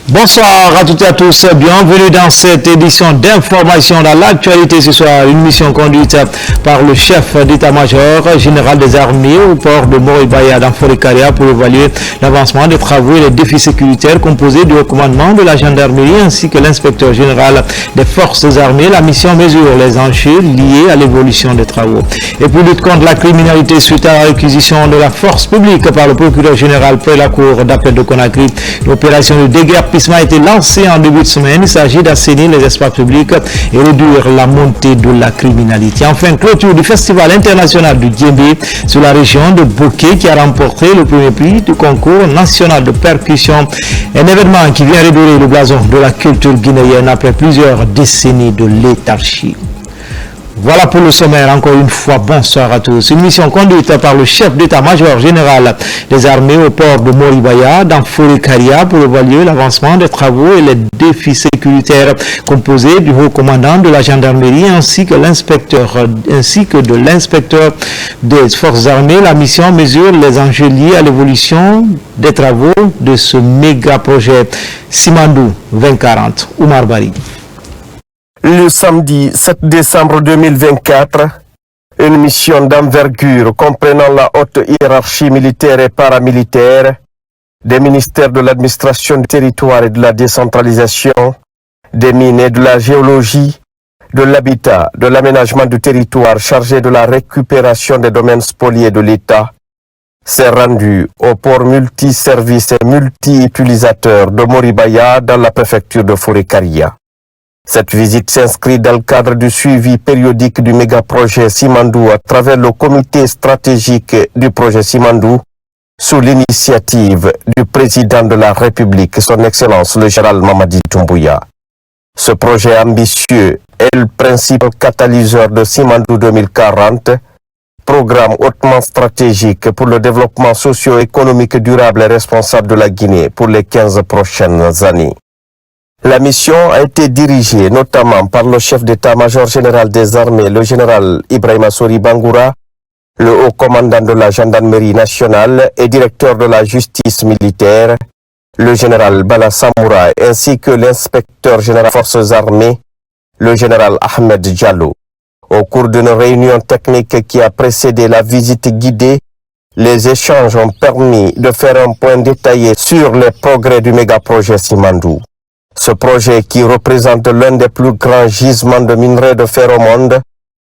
Bonsoir à toutes et à tous, bienvenue dans cette édition d'information dans l'actualité ce soir, une mission conduite par le chef d'état-major général des armées au port de Moribaya dans Forêt-Caria pour évaluer l'avancement des travaux et les défis sécuritaires composés du commandement de la gendarmerie ainsi que l'inspecteur général des forces armées. La mission mesure les enjeux liés à l'évolution des travaux. Et pour lutter contre la criminalité suite à la réquisition de la force publique par le procureur général près la cour d'appel de Conakry, l'opération de déguerpissement a été lancé en début de semaine. Il s'agit d'assainir les espaces publics et réduire la montée de la criminalité. Enfin, clôture du Festival international du Djembé sur la région de Bokeh qui a remporté le premier prix du concours national de percussion. Un événement qui vient redorer le blason de la culture guinéenne après plusieurs décennies de léthargie. Voilà pour le sommaire. Encore une fois, bonsoir à tous. Une mission conduite par le chef d'état-major général des armées au port de Moribaya dans Forêt-Caria pour évaluer l'avancement des travaux et les défis sécuritaires composés du haut commandant de la gendarmerie ainsi que de l'inspecteur des forces armées. La mission mesure les enjeux liés à l'évolution des travaux de ce méga projet Simandou 2040. Oumar Bari. Le samedi 7 décembre 2024, une mission d'envergure comprenant la haute hiérarchie militaire et paramilitaire, des ministères de l'administration du territoire et de la décentralisation, des mines et de la géologie, de l'habitat, de l'aménagement du territoire chargé de la récupération des domaines spoliés de l'État, s'est rendu au port multiservice et multi-utilisateur de Moribaya dans la préfecture de Forêt-Caria. Cette visite s'inscrit dans le cadre du suivi périodique du méga-projet Simandou à travers le comité stratégique du projet Simandou sous l'initiative du président de la République, son Excellence le général Mamadi Doumbouya. Ce projet ambitieux est le principal catalyseur de Simandou 2040, programme hautement stratégique pour le développement socio-économique durable et responsable de la Guinée pour les 15 prochaines années. La mission a été dirigée notamment par le chef d'état-major général des armées, le général Ibrahima Sori Bangoura, le haut commandant de la gendarmerie nationale et directeur de la justice militaire, le général Bala Samoura, ainsi que l'inspecteur général des forces armées, le général Ahmed Diallo. Au cours d'une réunion technique qui a précédé la visite guidée, les échanges ont permis de faire un point détaillé sur les progrès du méga-projet Simandou. Ce projet, qui représente l'un des plus grands gisements de minerais de fer au monde,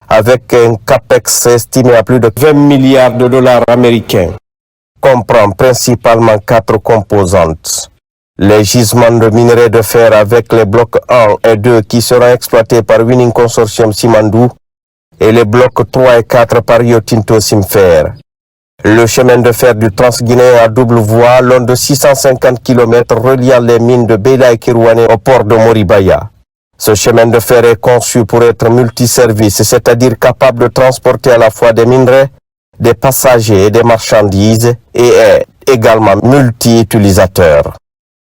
avec un capex estimé à plus de 20 milliards de dollars américains, comprend principalement 4 composantes. Les gisements de minerais de fer avec les blocs 1 et 2 qui seront exploités par Winning Consortium Simandou et les blocs 3 et 4 par Rio Tinto Simfer. Le chemin de fer du Transguinéen à double voie, long de 650 km reliant les mines de Bela et Kirouane au port de Moribaya. Ce chemin de fer est conçu pour être multiservice, c'est-à-dire capable de transporter à la fois des minerais, des passagers et des marchandises, et est également multi-utilisateur.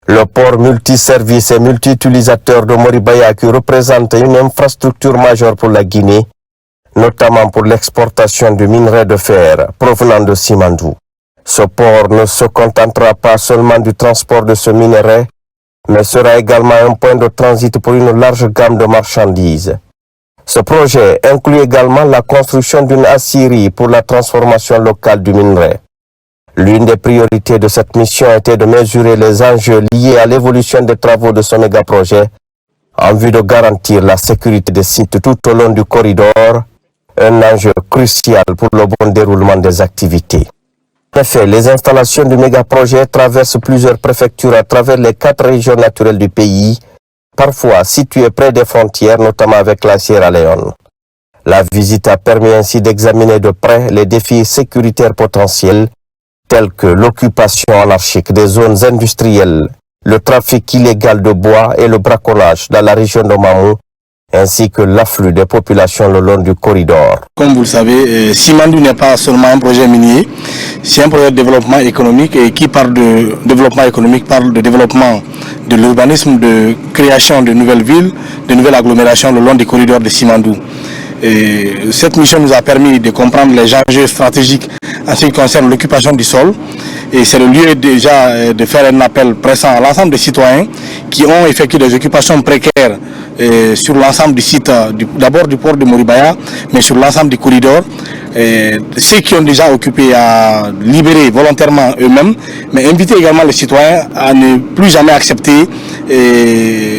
Le port multiservice et multi-utilisateur de Moribaya, qui représente une infrastructure majeure pour la Guinée, notamment pour l'exportation du minerai de fer provenant de Simandou. Ce port ne se contentera pas seulement du transport de ce minerai, mais sera également un point de transit pour une large gamme de marchandises. Ce projet inclut également la construction d'une aciérie pour la transformation locale du minerai. L'une des priorités de cette mission était de mesurer les enjeux liés à l'évolution des travaux de ce méga-projet en vue de garantir la sécurité des sites tout au long du corridor, un enjeu crucial pour le bon déroulement des activités. En effet, les installations du méga-projet traversent plusieurs préfectures à travers les 4 régions naturelles du pays, parfois situées près des frontières, notamment avec la Sierra Leone. La visite a permis ainsi d'examiner de près les défis sécuritaires potentiels, tels que l'occupation anarchique des zones industrielles, le trafic illégal de bois et le braconnage dans la région de Mamou, ainsi que l'afflux des populations le long du corridor. Comme vous le savez, Simandou n'est pas seulement un projet minier, c'est un projet de développement économique et qui parle de développement économique, parle de développement de l'urbanisme, de création de nouvelles villes, de nouvelles agglomérations le long des corridors de Simandou. Et cette mission nous a permis de comprendre les enjeux stratégiques en ce qui concerne l'occupation du sol. Et c'est le lieu déjà de faire un appel pressant à l'ensemble des citoyens qui ont effectué des occupations précaires sur l'ensemble du site, d'abord du port de Moribaya, mais sur l'ensemble du corridor. Ceux qui ont déjà occupé à libérer volontairement eux-mêmes, mais inviter également les citoyens à ne plus jamais accepter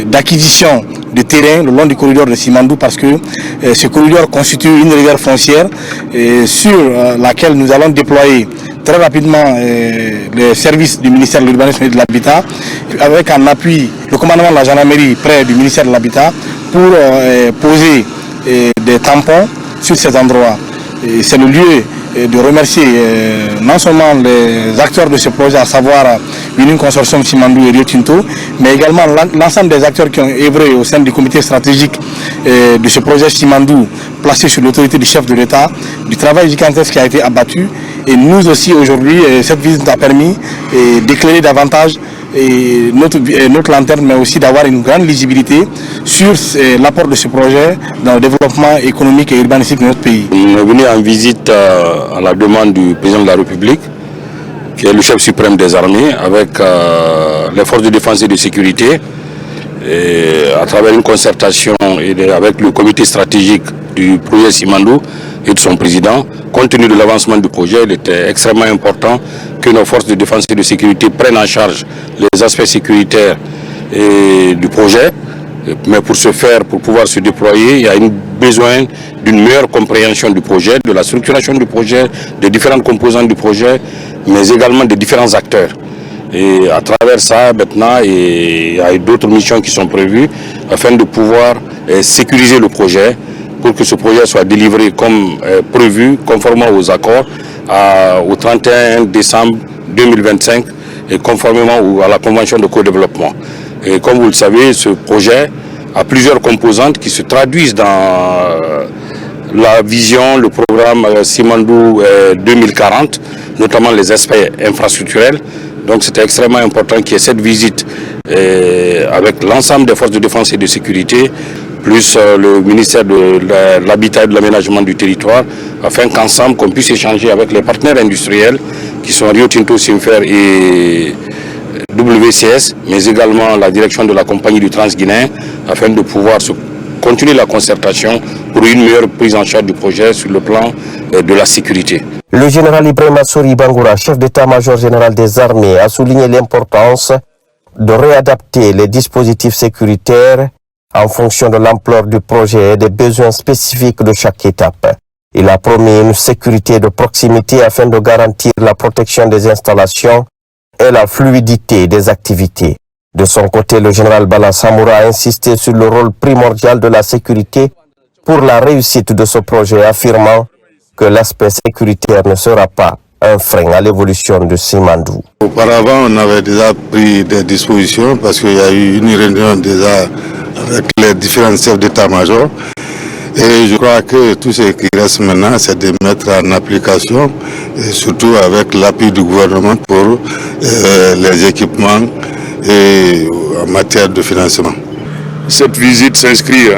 d'acquisition de terrain le long du corridor de Simandou, parce que ce corridor constitue une rivière foncière sur laquelle nous allons déployer très rapidement les services du ministère de l'Urbanisme et de l'Habitat, avec un appui, le commandement de la gendarmerie près du ministère de l'Habitat, pour poser des tampons sur cet endroit. C'est le lieu de remercier non seulement les acteurs de ce projet, à savoir l'Union Consortium Simandou et Rio Tinto, mais également l'ensemble des acteurs qui ont œuvré au sein du comité stratégique de ce projet Simandou, placé sous l'autorité du chef de l'État, du travail gigantesque qui a été abattu. Et nous aussi aujourd'hui, cette visite a permis d'éclairer davantage notre lanterne, mais aussi d'avoir une grande lisibilité sur l'apport de ce projet dans le développement économique et urbanistique de notre pays. On est venu en visite à la demande du président de la République, qui est le chef suprême des armées, avec les forces de défense et de sécurité, et à travers une concertation avec le comité stratégique du projet Simandou et de son président. Compte tenu de l'avancement du projet, il était extrêmement important que nos forces de défense et de sécurité prennent en charge les aspects sécuritaires du projet. Mais pour ce faire, pour pouvoir se déployer, il y a besoin d'une meilleure compréhension du projet, de la structuration du projet, des différentes composantes du projet, mais également des différents acteurs. Et à travers ça, maintenant, il y a d'autres missions qui sont prévues afin de pouvoir sécuriser le projet pour que ce projet soit délivré comme prévu, conformément aux accords, au 31 décembre 2025 et conformément à la convention de co-développement. Et comme vous le savez, ce projet a plusieurs composantes qui se traduisent dans la vision, le programme Simandou 2040, notamment les aspects infrastructurels. Donc c'était extrêmement important qu'il y ait cette visite avec l'ensemble des forces de défense et de sécurité, plus le ministère de l'Habitat et de l'Aménagement du territoire, afin qu'ensemble qu'on puisse échanger avec les partenaires industriels qui sont Rio Tinto, Simfer et WCS, mais également la direction de la compagnie du Transguinéen, afin de pouvoir continuer la concertation pour une meilleure prise en charge du projet sur le plan de la sécurité. Le général Ibrahima Sori Bangoura, chef d'état-major général des armées, a souligné l'importance de réadapter les dispositifs sécuritaires en fonction de l'ampleur du projet et des besoins spécifiques de chaque étape. Il a promis une sécurité de proximité afin de garantir la protection des installations et la fluidité des activités. De son côté, le général Bala Samoura a insisté sur le rôle primordial de la sécurité pour la réussite de ce projet, affirmant que l'aspect sécuritaire ne sera pas un frein à l'évolution de Simandou. Auparavant, on avait déjà pris des dispositions parce qu'il y a eu une réunion déjà avec les différents chefs d'état-major. Et je crois que tout ce qui reste maintenant, c'est de mettre en application, et surtout avec l'appui du gouvernement pour les équipements et en matière de financement. Cette visite s'inscrit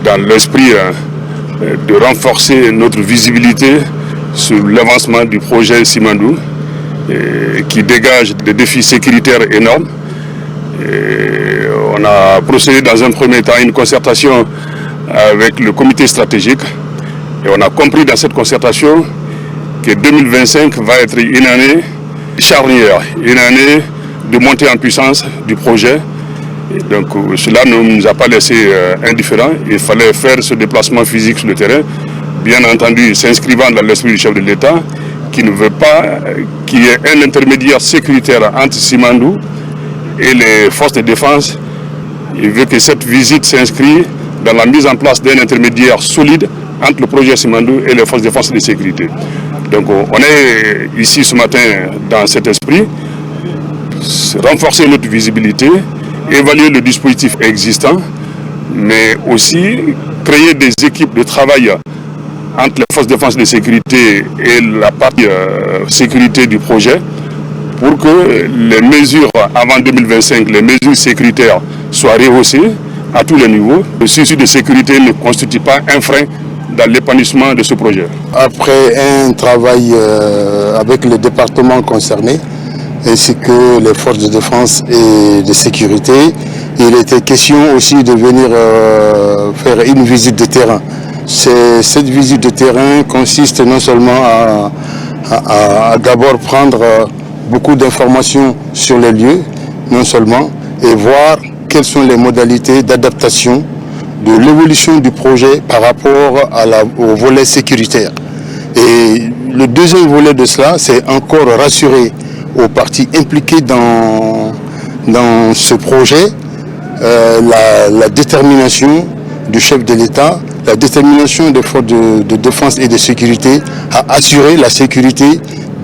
dans l'esprit de renforcer notre visibilité sur l'avancement du projet Simandou, qui dégage des défis sécuritaires énormes. On a procédé dans un premier temps à une concertation avec le comité stratégique et on a compris dans cette concertation que 2025 va être une année charnière, une année de montée en puissance du projet. Et donc cela ne nous a pas laissé indifférents. Il fallait faire ce déplacement physique sur le terrain, bien entendu s'inscrivant dans l'esprit du chef de l'État, qui ne veut pas qu'il y ait un intermédiaire sécuritaire entre Simandou et les forces de défense. Il veut que cette visite s'inscrive dans la mise en place d'un intermédiaire solide entre le projet Simandou et les forces de défense et de sécurité. Donc on est ici ce matin dans cet esprit, renforcer notre visibilité, évaluer le dispositif existant, mais aussi créer des équipes de travail entre les forces de défense et de sécurité et la partie sécurité du projet, pour que les mesures avant 2025, les mesures sécuritaires soient rehaussées, à tous les niveaux. Le souci de sécurité ne constitue pas un frein dans l'épanouissement de ce projet. Après un travail avec les départements concernés, ainsi que les forces de défense et de sécurité, il était question aussi de venir faire une visite de terrain. Cette visite de terrain consiste non seulement à d'abord prendre beaucoup d'informations sur les lieux, non seulement, et voir quelles sont les modalités d'adaptation de l'évolution du projet par rapport au volet sécuritaire. Et le deuxième volet de cela, c'est encore rassurer aux parties impliquées dans ce projet la détermination du chef de l'État, la détermination des forces de défense et de sécurité à assurer la sécurité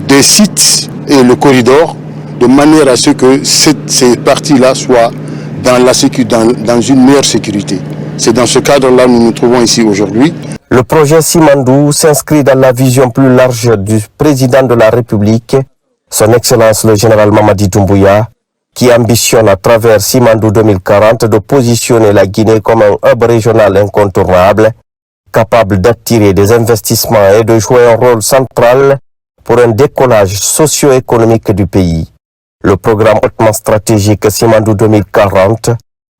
des sites et le corridor de manière à ce que ces parties-là soient dans une meilleure sécurité. C'est dans ce cadre-là que nous nous trouvons ici aujourd'hui. Le projet Simandou s'inscrit dans la vision plus large du président de la République, son Excellence le général Mamadi Doumbouya, qui ambitionne à travers Simandou 2040 de positionner la Guinée comme un hub régional incontournable, capable d'attirer des investissements et de jouer un rôle central pour un décollage socio-économique du pays. Le programme hautement stratégique Simandou 2040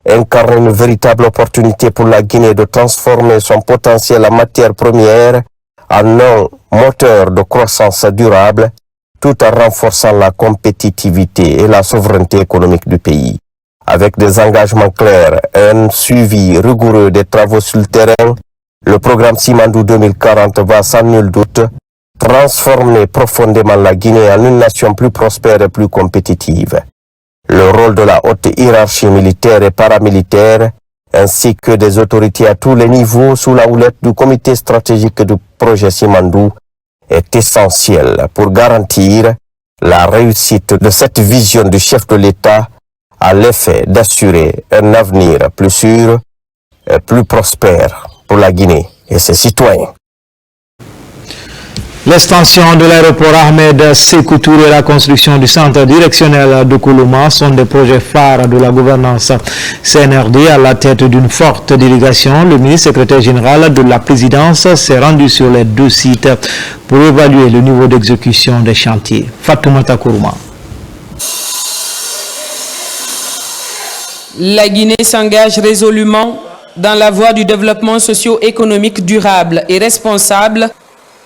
incarne une véritable opportunité pour la Guinée de transformer son potentiel en matière première en un moteur de croissance durable, tout en renforçant la compétitivité et la souveraineté économique du pays. Avec des engagements clairs et un suivi rigoureux des travaux sur le terrain, le programme Simandou 2040 va sans nul doute transformer profondément la Guinée en une nation plus prospère et plus compétitive. Le rôle de la haute hiérarchie militaire et paramilitaire, ainsi que des autorités à tous les niveaux sous la houlette du comité stratégique du projet Simandou, est essentiel pour garantir la réussite de cette vision du chef de l'État à l'effet d'assurer un avenir plus sûr et plus prospère pour la Guinée et ses citoyens. L'extension de l'aéroport Ahmed Sékou Touré et la construction du centre directionnel de Koulouma sont des projets phares de la gouvernance CNRD à la tête d'une forte délégation. Le ministre secrétaire général de la présidence s'est rendu sur les deux sites pour évaluer le niveau d'exécution des chantiers. Fatoumata Kourouma. La Guinée s'engage résolument dans la voie du développement socio-économique durable et responsable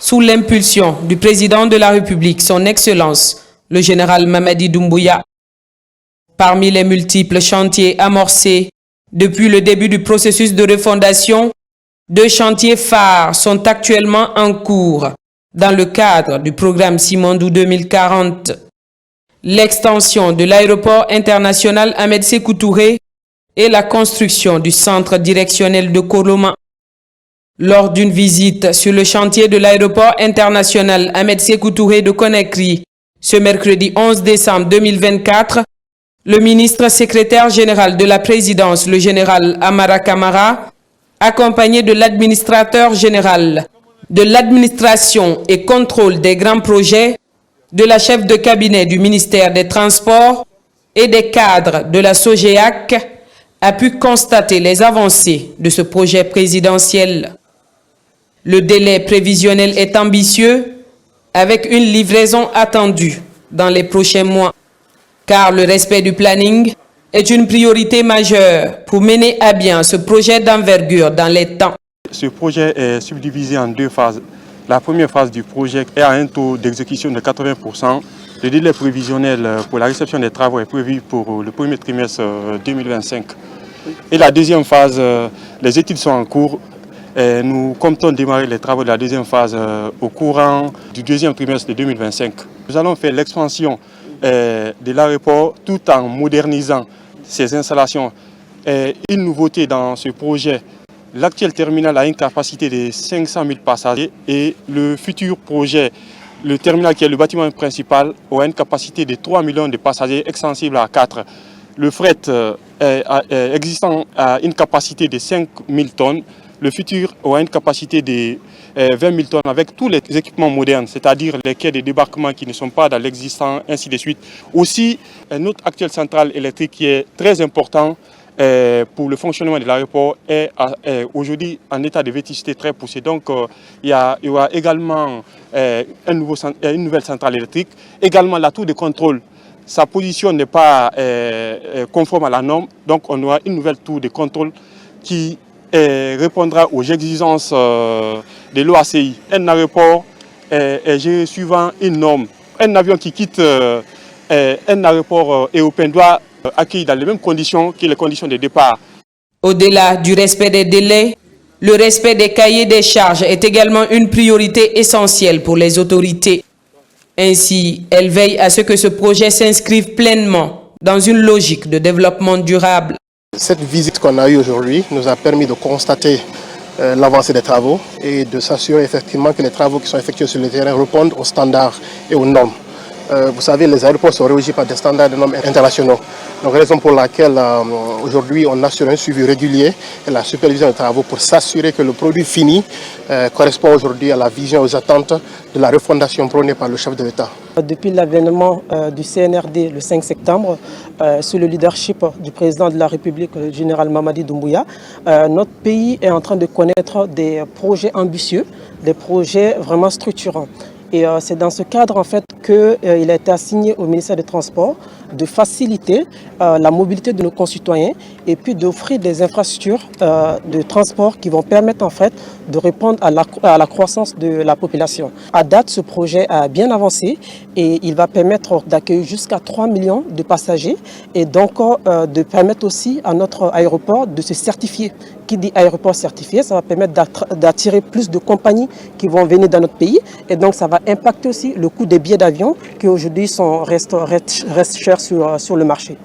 sous l'impulsion du président de la République, son Excellence, le général Mamadi Doumbouya. Parmi les multiples chantiers amorcés depuis le début du processus de refondation, deux chantiers phares sont actuellement en cours dans le cadre du programme Simandou 2040. L'extension de l'aéroport international Ahmed Sékou Touré et la construction du centre directionnel de Koulouma. Lors d'une visite sur le chantier de l'aéroport international Ahmed Sékou Touré de Conakry, ce mercredi 11 décembre 2024, le ministre secrétaire général de la présidence, le général Amara Kamara, accompagné de l'administrateur général de l'administration et contrôle des grands projets, de la chef de cabinet du ministère des Transports et des cadres de la SOGEAC, a pu constater les avancées de ce projet présidentiel. Le délai prévisionnel est ambitieux, avec une livraison attendue dans les prochains mois, car le respect du planning est une priorité majeure pour mener à bien ce projet d'envergure dans les temps. Ce projet est subdivisé en deux phases. La première phase du projet est à un taux d'exécution de 80%. Le délai prévisionnel pour la réception des travaux est prévu pour le premier trimestre 2025. Et la deuxième phase, les études sont en cours. Et nous comptons démarrer les travaux de la deuxième phase au courant du deuxième trimestre de 2025. Nous allons faire l'expansion de l'aéroport tout en modernisant ses installations. Et une nouveauté dans ce projet, l'actuel terminal a une capacité de 500 000 passagers et le futur projet, le terminal qui est le bâtiment principal, aura une capacité de 3 millions de passagers extensible à 4. Le fret existant a une capacité de 5 000 tonnes. Le futur aura une capacité de 20 000 tonnes avec tous les équipements modernes, c'est-à-dire les quais de débarquement qui ne sont pas dans l'existant, ainsi de suite. Aussi, notre actuelle centrale électrique qui est très important pour le fonctionnement de l'aéroport est aujourd'hui en état de vétusté très poussé. Donc il y aura également une nouvelle centrale électrique, également la tour de contrôle. Sa position n'est pas conforme à la norme, donc on aura une nouvelle tour de contrôle qui répondra aux exigences de l'OACI. Un aéroport est géré suivant une norme. Un avion qui quitte un aéroport européen doit accueillir dans les mêmes conditions que les conditions de départ. Au-delà du respect des délais, le respect des cahiers des charges est également une priorité essentielle pour les autorités. Ainsi, elle veille à ce que ce projet s'inscrive pleinement dans une logique de développement durable. Cette visite qu'on a eue aujourd'hui nous a permis de constater l'avancée des travaux et de s'assurer effectivement que les travaux qui sont effectués sur le terrain répondent aux standards et aux normes. Vous savez, les aéroports sont régis par des standards et des normes internationaux. Donc, raison pour laquelle aujourd'hui on assure un suivi régulier et la supervision des travaux pour s'assurer que le produit fini correspond aujourd'hui à la vision et aux attentes de la refondation prônée par le chef de l'État. Depuis l'avènement du CNRD le 5 septembre, sous le leadership du président de la République, le général Mamadi Doumbouya, notre pays est en train de connaître des projets ambitieux, des projets vraiment structurants. Et c'est dans ce cadre en fait qu'il a été assigné au ministère des Transports de faciliter la mobilité de nos concitoyens et puis d'offrir des infrastructures de transport qui vont permettre en fait de répondre à la croissance de la population. À date, ce projet a bien avancé et il va permettre d'accueillir jusqu'à 3 millions de passagers et donc de permettre aussi à notre aéroport de se certifier. Qui dit aéroport certifié, ça va permettre d'attirer plus de compagnies qui vont venir dans notre pays et donc ça va impacter aussi le coût des billets d'avion qui aujourd'hui restent chers sur le marché.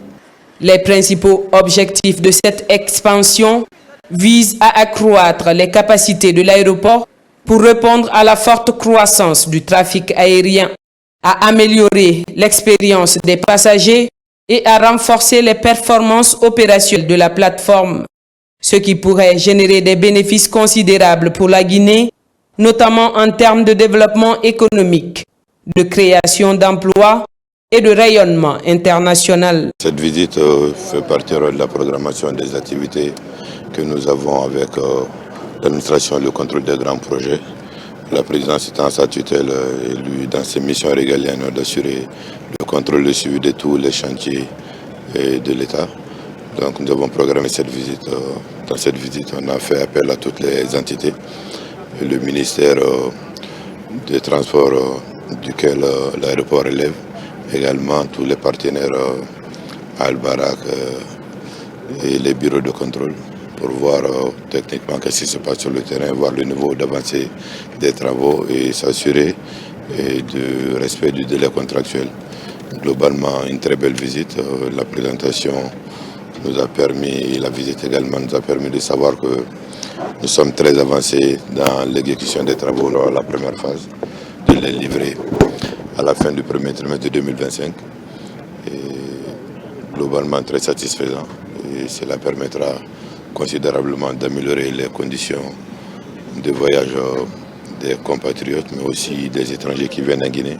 Les principaux objectifs de cette expansion visent à accroître les capacités de l'aéroport pour répondre à la forte croissance du trafic aérien, à améliorer l'expérience des passagers et à renforcer les performances opérationnelles de la plateforme, ce qui pourrait générer des bénéfices considérables pour la Guinée, notamment en termes de développement économique, de création d'emplois et de rayonnement international. Cette visite fait partie de la programmation des activités que nous avons avec l'administration et le contrôle des grands projets. La présidence étant sa tutelle et lui, dans ses missions régaliennes, d'assurer le contrôle et le suivi de tous les chantiers de l'État. Donc nous avons programmé cette visite. Dans cette visite, on a fait appel à toutes les entités. Le ministère des Transports duquel l'aéroport relève, également tous les partenaires Al-Barak et les bureaux de contrôle pour voir techniquement ce qui se passe sur le terrain, voir le niveau d'avancée des travaux et s'assurer du respect du délai contractuel. Globalement, une très belle visite. La présentation nous a permis, la visite également nous a permis de savoir que nous sommes très avancés dans l'exécution des travaux dans la première phase, de les livrer à la fin du premier trimestre de 2025. Et globalement très satisfaisant. Et cela permettra considérablement d'améliorer les conditions de voyage des compatriotes, mais aussi des étrangers qui viennent en Guinée,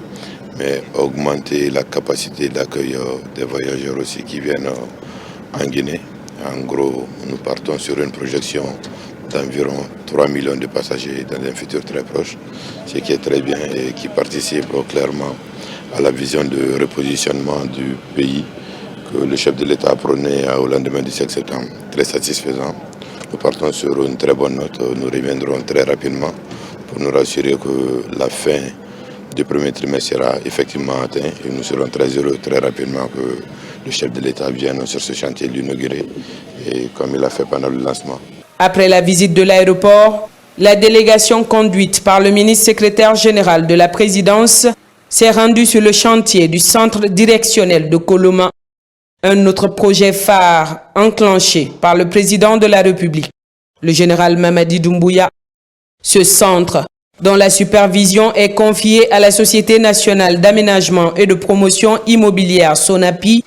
mais augmenter la capacité d'accueil des voyageurs aussi qui viennent en Guinée. En gros, nous partons sur une projection d'environ 3 millions de passagers dans un futur très proche, ce qui est très bien et qui participe clairement à la vision de repositionnement du pays que le chef de l'État a prôné au lendemain du 7 septembre. Très satisfaisant. Nous partons sur une très bonne note. Nous reviendrons très rapidement pour nous rassurer que la fin du premier trimestre sera effectivement atteinte et nous serons très heureux très rapidement que le chef de l'État vienne sur ce chantier l'inaugurer et comme il a fait pendant le lancement. Après la visite de l'aéroport, la délégation conduite par le ministre secrétaire général de la présidence s'est rendue sur le chantier du centre directionnel de Koloma, un autre projet phare enclenché par le président de la République, le général Mamadi Doumbouya. Ce centre, dont la supervision est confiée à la Société nationale d'aménagement et de promotion immobilière SONAPI,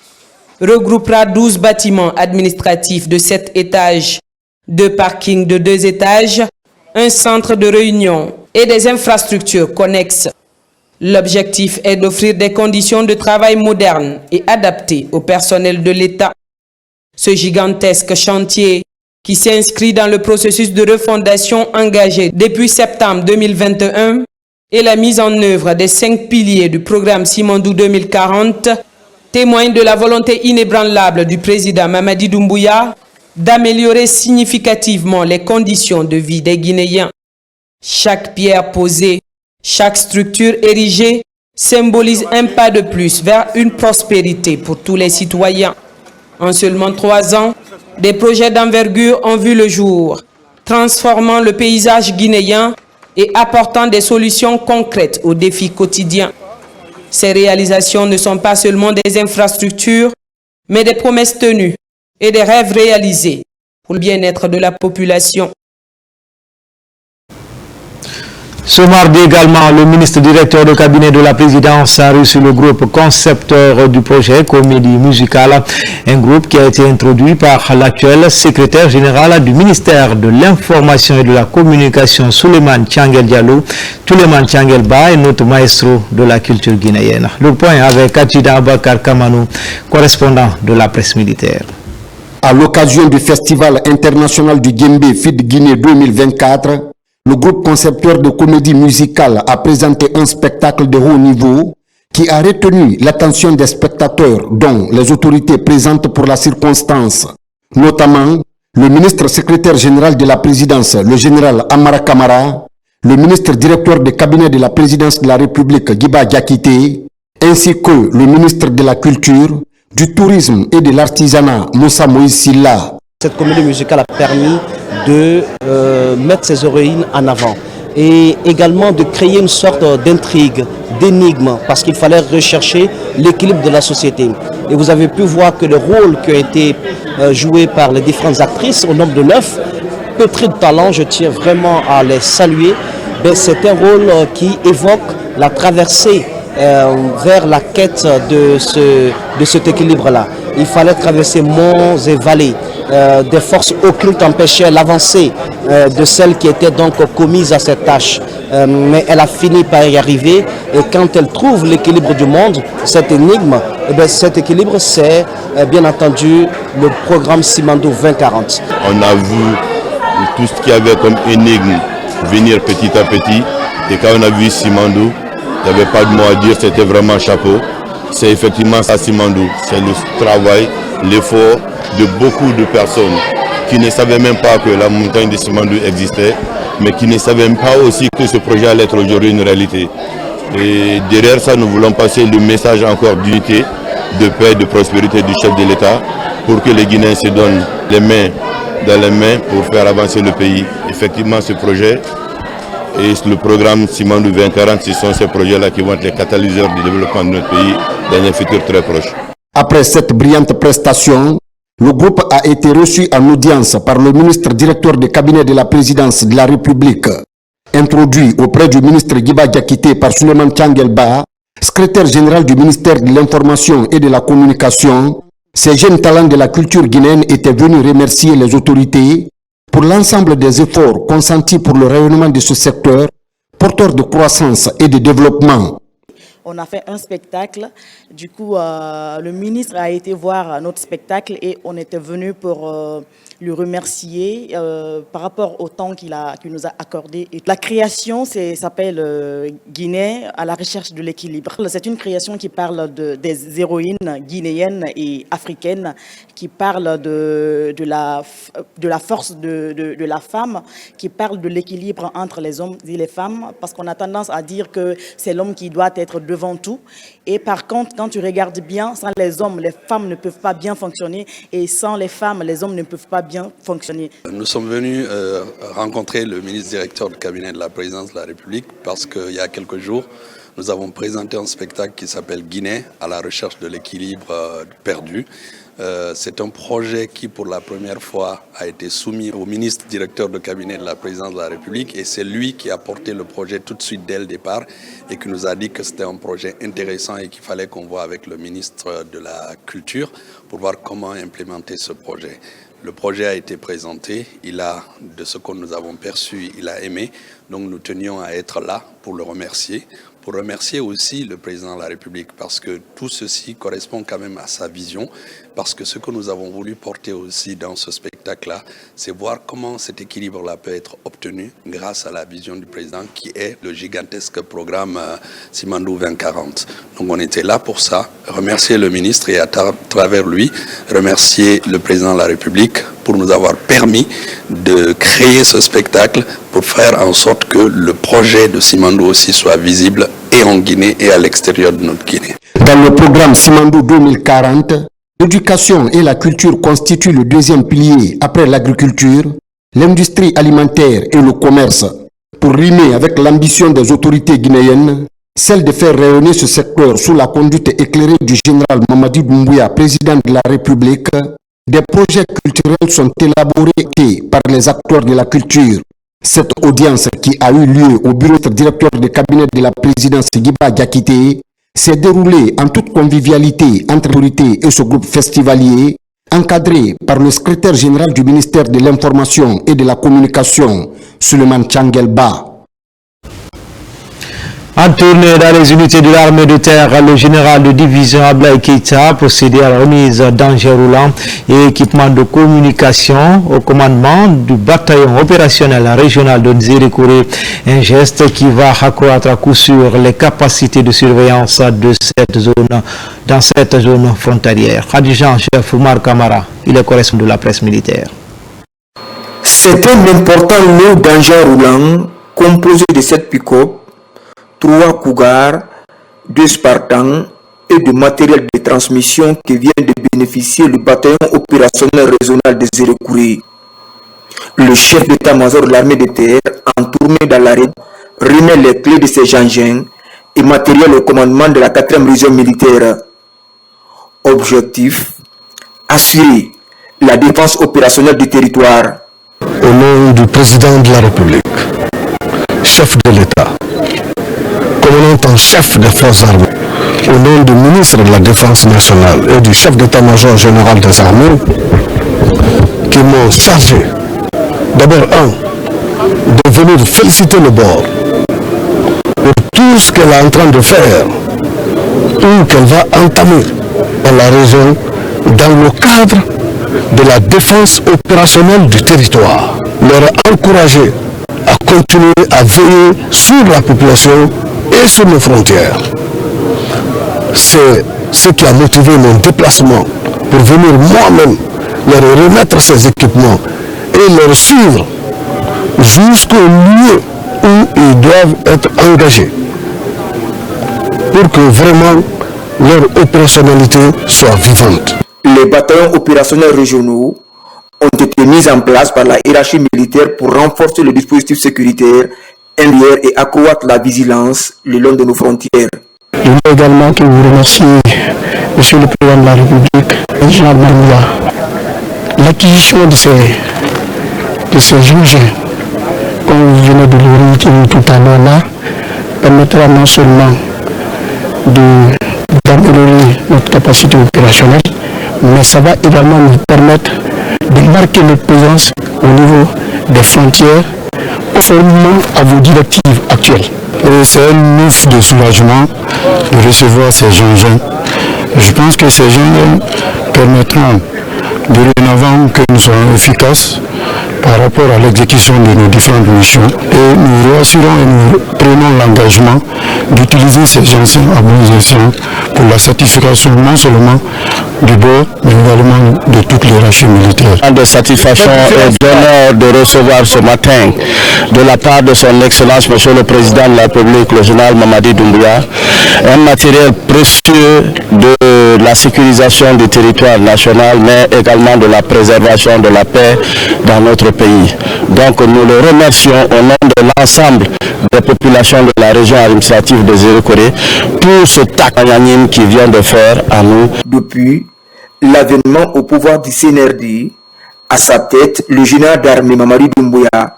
regroupera 12 bâtiments administratifs de 7 étages, 2 parkings de 2 étages, un centre de réunion et des infrastructures connexes. L'objectif est d'offrir des conditions de travail modernes et adaptées au personnel de l'État. Ce gigantesque chantier, qui s'inscrit dans le processus de refondation engagé depuis septembre 2021 et la mise en œuvre des 5 piliers du programme Simandou 2040, témoigne de la volonté inébranlable du président Mamadi Doumbouya d'améliorer significativement les conditions de vie des Guinéens. Chaque pierre posée, chaque structure érigée symbolise un pas de plus vers une prospérité pour tous les citoyens. En seulement 3 ans, des projets d'envergure ont vu le jour, transformant le paysage guinéen et apportant des solutions concrètes aux défis quotidiens. Ces réalisations ne sont pas seulement des infrastructures, mais des promesses tenues et des rêves réalisés pour le bien-être de la population. Ce mardi également, le ministre directeur de cabinet de la présidence a reçu le groupe concepteur du projet Comédie musicale, un groupe qui a été introduit par l'actuel secrétaire général du ministère de l'Information et de la Communication, Souleymane Tiangel Diallo, Souleymane Tiangel Ba et notre maestro de la culture guinéenne. Le point avec Achida Abakar Kamanou, correspondant de la presse militaire. À l'occasion du Festival international du Djembé FID Guinée 2024, le groupe concepteur de comédie musicale a présenté un spectacle de haut niveau qui a retenu l'attention des spectateurs, dont les autorités présentes pour la circonstance, notamment le ministre secrétaire général de la présidence, le général Amara Kamara, le ministre directeur de cabinet de la présidence de la République, Guiba Diakité, ainsi que le ministre de la Culture, du Tourisme et de l'Artisanat, Moussa Moïse Silla. Cette comédie musicale a permis de mettre ses héroïnes en avant et également de créer une sorte d'intrigue, d'énigme, parce qu'il fallait rechercher l'équilibre de la société. Et vous avez pu voir que le rôle qui a été joué par les différentes actrices, au nombre de 9, pétries de talent, je tiens vraiment à les saluer. C'est un rôle qui évoque la traversée vers la quête de cet équilibre-là. Il fallait traverser monts et vallées. Des forces occultes empêchaient l'avancée de celle qui était donc commise à cette tâche. Mais elle a fini par y arriver et quand elle trouve l'équilibre du monde, cette énigme, cet équilibre c'est bien entendu le programme Simandou 2040. On a vu tout ce qu'il y avait comme énigme venir petit à petit et quand on a vu Simandou, il n'y avait pas de mot à dire, c'était vraiment chapeau. C'est effectivement ça Simandou, c'est le travail, l'effort de beaucoup de personnes qui ne savaient même pas que la montagne de Simandou existait, mais qui ne savaient même pas aussi que ce projet allait être aujourd'hui une réalité. Et derrière ça, nous voulons passer le message encore d'unité, de paix, de prospérité du chef de l'État, pour que les Guinéens se donnent les mains dans les mains pour faire avancer le pays. Effectivement, ce projet et le programme Simandou 2040, ce sont ces projets-là qui vont être les catalyseurs du développement de notre pays dans un futur très proche. Après cette brillante prestation, le groupe a été reçu en audience par le ministre directeur de cabinet de la présidence de la République, introduit auprès du ministre Guiba Diakité par Souleymane Tiangel Ba, secrétaire général du ministère de l'Information et de la Communication. Ces jeunes talents de la culture guinéenne étaient venus remercier les autorités pour l'ensemble des efforts consentis pour le rayonnement de ce secteur, porteur de croissance et de développement. On a fait un spectacle, du coup le ministre a été voir notre spectacle et on était venu pour lui remercier par rapport au temps qu'il nous a accordé. Et la création s'appelle Guinée à la recherche de l'équilibre. C'est une création qui parle des héroïnes guinéennes et africaines, qui parle de la force de la femme, qui parle de l'équilibre entre les hommes et les femmes, parce qu'on a tendance à dire que c'est l'homme qui doit être devant tout. Et par contre, quand tu regardes bien, sans les hommes, les femmes ne peuvent pas bien fonctionner. Et sans les femmes, les hommes ne peuvent pas bien fonctionner. Nous sommes venus rencontrer le ministre directeur du cabinet de la présidence de la République parce qu'il y a quelques jours, nous avons présenté un spectacle qui s'appelle Guinée à la recherche de l'équilibre perdu. C'est un projet qui, pour la première fois, a été soumis au ministre directeur de cabinet de la présidence de la République et c'est lui qui a porté le projet tout de suite dès le départ et qui nous a dit que c'était un projet intéressant et qu'il fallait qu'on voit avec le ministre de la Culture pour voir comment implémenter ce projet. Le projet a été présenté, de ce que nous avons perçu, il a aimé, donc nous tenions à être là pour le remercier, pour remercier aussi le président de la République parce que tout ceci correspond quand même à sa vision, parce que ce que nous avons voulu porter aussi dans ce spectacle-là, c'est voir comment cet équilibre-là peut être obtenu grâce à la vision du président qui est le gigantesque programme Simandou 2040. Donc on était là pour ça, remercier le ministre et à travers lui, remercier le président de la République pour nous avoir permis de créer ce spectacle pour faire en sorte que le projet de Simandou aussi soit visible et en Guinée et à l'extérieur de notre Guinée. Dans le programme Simandou 2040, l'éducation et la culture constituent le deuxième pilier après l'agriculture, l'industrie alimentaire et le commerce. Pour rimer avec l'ambition des autorités guinéennes, celle de faire rayonner ce secteur sous la conduite éclairée du général Mamadi Doumbouya, président de la République, des projets culturels sont élaborés par les acteurs de la culture. Cette audience qui a eu lieu au bureau directeur de cabinet de la présidence Guiba Diakité s'est déroulée en toute convivialité entre l'autorité et ce groupe festivalier, encadré par le secrétaire général du ministère de l'Information et de la Communication, Suleiman Tchangelba. En tournée dans les unités de l'armée de terre, le général de division Ablaye Keïta a procédé à la remise d'engins roulants et équipements de communication au commandement du bataillon opérationnel régional de Nzérékouré, un geste qui va accroître à coup sûr les capacités de surveillance de cette zone, dans cette zone frontalière. Adjudant chef Oumar Kamara, il est correspondant de la presse militaire. C'est un important lot d'engins roulants composé de 7 pick-up, 3 Cougar, 2 Spartans et de matériel de transmission qui vient de bénéficier le bataillon opérationnel régional de Nzérékouré. Le chef d'état-major de l'armée de terre, en tournée dans l'arène, remet les clés de ces engins et matériel au commandement de la 4e région militaire. Objectif, assurer la défense opérationnelle du territoire. Au nom du président de la République, chef de l'État, commandant en chef des forces armées, au nom du ministre de la Défense nationale et du chef d'état-major général des armées, qui m'ont chargé, d'abord de venir féliciter le bord pour tout ce qu'elle est en train de faire ou qu'elle va entamer dans la région dans le cadre de la défense opérationnelle du territoire. Leur encourager à continuer à veiller sur la population et sur nos frontières. C'est ce qui a motivé mon déplacement pour venir moi-même leur remettre ces équipements et leur suivre jusqu'au lieu où ils doivent être engagés pour que vraiment leur opérationnalité soit vivante. Les bataillons opérationnels régionaux ont été mis en place par la hiérarchie militaire pour renforcer le dispositif sécuritaire intérieur et accroître la vigilance le long de nos frontières. Je voudrais également que vous remerciez Monsieur le Président de la République, le général Marmoula. L'acquisition de ces engins, comme vous venez de le réitérer tout à l'heure là, permettra non seulement d'améliorer notre capacité opérationnelle, mais ça va également nous permettre de marquer notre présence au niveau des frontières, conformément à vos directives actuelles. C'est un ouf de soulagement de recevoir ces engins. Je pense que ces engins permettront dorénavant que nous soyons efficaces par rapport à l'exécution de nos différentes missions et nous réassurons et nous prenons l'engagement d'utiliser ces engins à bon escient pour la satisfaction non seulement du bord mais également de toute l'hiérarchie militaire. De satisfaction et d'honneur de recevoir ce matin de la part de son Excellence Monsieur le Président de la République, le général Mamadi Doumbouya, un matériel précieux de la sécurisation du territoire national mais également de la préservation de la paix dans notre pays. Donc nous le remercions au nom de l'ensemble des populations de la région administrative de Nzérékouré pour ce tac qui vient de faire à nous. Depuis l'avènement au pouvoir du CNRD, à sa tête le général d'armée Mamadi Doumbouya,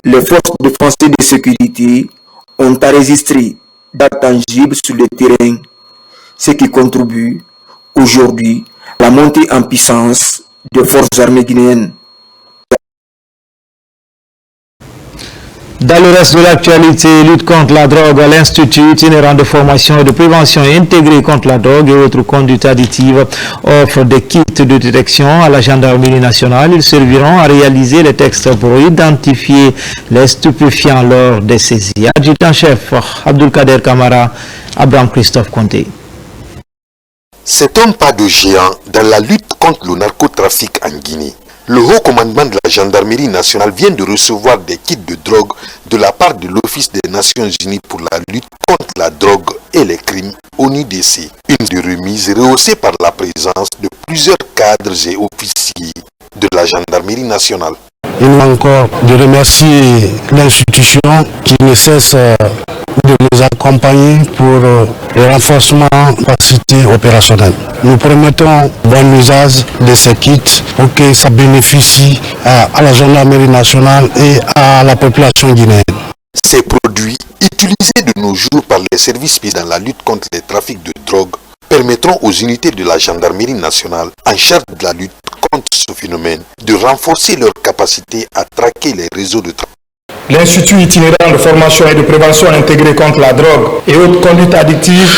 les forces de défense et de sécurité ont enregistré d'intangibles sur le terrain, ce qui contribue aujourd'hui à la montée en puissance des forces armées guinéennes. Dans le reste de l'actualité, lutte contre la drogue, l'Institut itinérant de formation et de prévention intégrée contre la drogue et autres conduites additives offre des kits de détection à la gendarmerie nationale. Ils serviront à réaliser les textes pour identifier les stupéfiants lors des saisies. Adjudant-chef Abdulkader Kamara, Abraham Christophe Conté. C'est un pas de géant dans la lutte contre le narcotrafic en Guinée. Le haut commandement de la gendarmerie nationale vient de recevoir des kits de drogue de la part de l'Office des Nations Unies pour la lutte contre la drogue et les crimes, ONUDC. Une de remise rehaussée par la présence de plusieurs cadres et officiers de la gendarmerie nationale. Il nous encore de remercier l'institution qui ne cesse de nous accompagner pour le renforcement de la capacité opérationnelle. Nous promettons bon usage de ces kits pour que ça bénéficie à la gendarmerie nationale et à la population guinéenne. Ces produits, utilisés de nos jours par les services dans la lutte contre les trafics de drogue, permettront aux unités de la gendarmerie nationale en charge de la lutte contre ce phénomène de renforcer leur capacité à traquer les réseaux de trafic. L'Institut itinérant de formation et de prévention intégrée contre la drogue et autres conduites addictives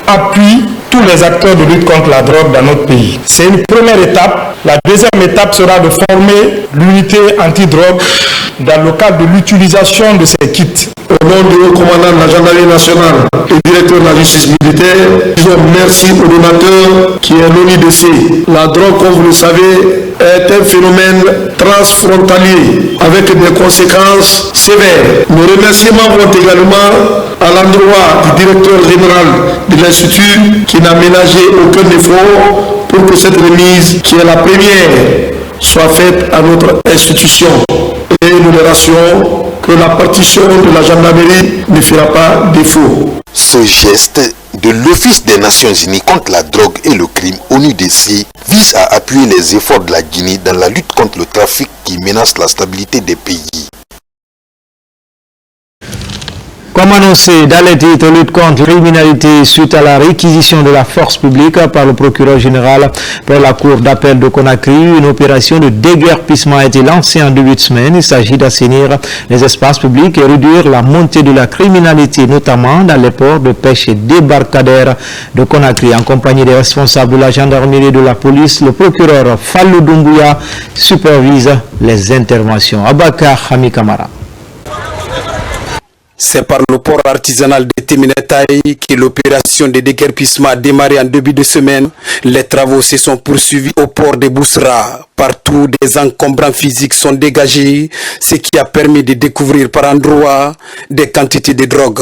appuie tous les acteurs de lutte contre la drogue dans notre pays. C'est une première étape. La deuxième étape sera de former l'unité anti-drogue dans le cadre de l'utilisation de ces kits. Au nom du haut commandant de la gendarmerie nationale et directeur de la justice militaire, disons merci au donateur qui est l'ONUDC. La drogue, comme vous le savez, est un phénomène transfrontalier avec des conséquences sévères. Nos remerciements vont également à l'endroit du directeur général de l'Institut qui n'a ménagé aucun effort pour que cette remise, qui est la première, soit faite à notre institution. Et nous les rassurons que la partition de la gendarmerie ne fera pas défaut. Ce geste de l'Office des Nations Unies contre la drogue et le crime, ONUDC, vise à appuyer les efforts de la Guinée dans la lutte contre le trafic qui menace la stabilité des pays. Comme annoncé dans les titres, lutte contre la criminalité suite à la réquisition de la force publique par le procureur général par la cour d'appel de Conakry, une opération de déguerpissement a été lancée en début de semaine. Il s'agit d'assainir les espaces publics et réduire la montée de la criminalité, notamment dans les ports de pêche et débarcadères de Conakry. En compagnie des responsables de la gendarmerie et de la police, le procureur Fallou Doumbouya supervise les interventions. Abakar Hami Kamara. C'est par le port artisanal de Teminetaï que l'opération de déguerpissement a démarré en début de semaine. Les travaux se sont poursuivis au port de Boussra. Partout, des encombrants physiques sont dégagés, ce qui a permis de découvrir par endroits des quantités de drogue.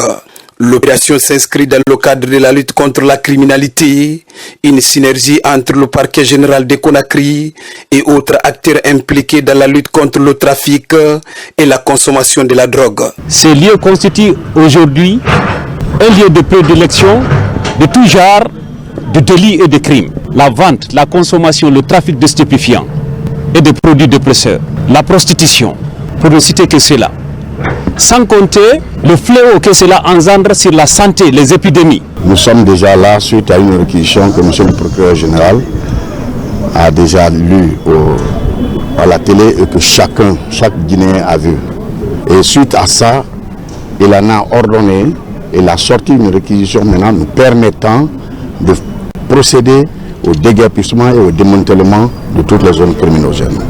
L'opération s'inscrit dans le cadre de la lutte contre la criminalité, une synergie entre le parquet général de Conakry et autres acteurs impliqués dans la lutte contre le trafic et la consommation de la drogue. Ces lieux constituent aujourd'hui un lieu de prédilection de tout genre de délits et de crimes. La vente, la consommation, le trafic de stupéfiants et de produits dépresseurs, la prostitution, pour ne citer que cela. Sans compter le fléau que cela engendre sur la santé, les épidémies. Nous sommes déjà là suite à une réquisition que M. le procureur général a déjà lue à la télé et que chaque Guinéen a vu. Et suite à ça, il en a ordonné, il a sorti une réquisition maintenant nous permettant de procéder au déguerpissement et au démantèlement de toutes les zones criminogènes.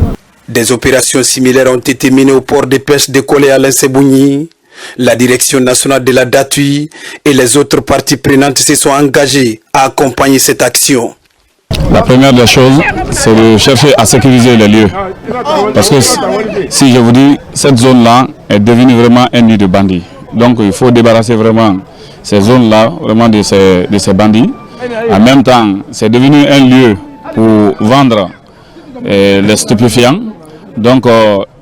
Des opérations similaires ont été menées au port de pêche de Kolé à l'Insebougny. La direction nationale de la DATUI et les autres parties prenantes se sont engagées à accompagner cette action. La première des choses, c'est de chercher à sécuriser les lieux. Parce que si je vous dis, cette zone-là est devenue vraiment un nid de bandits. Donc il faut débarrasser vraiment ces zones-là vraiment de ces bandits. En même temps, c'est devenu un lieu pour vendre les stupéfiants. Donc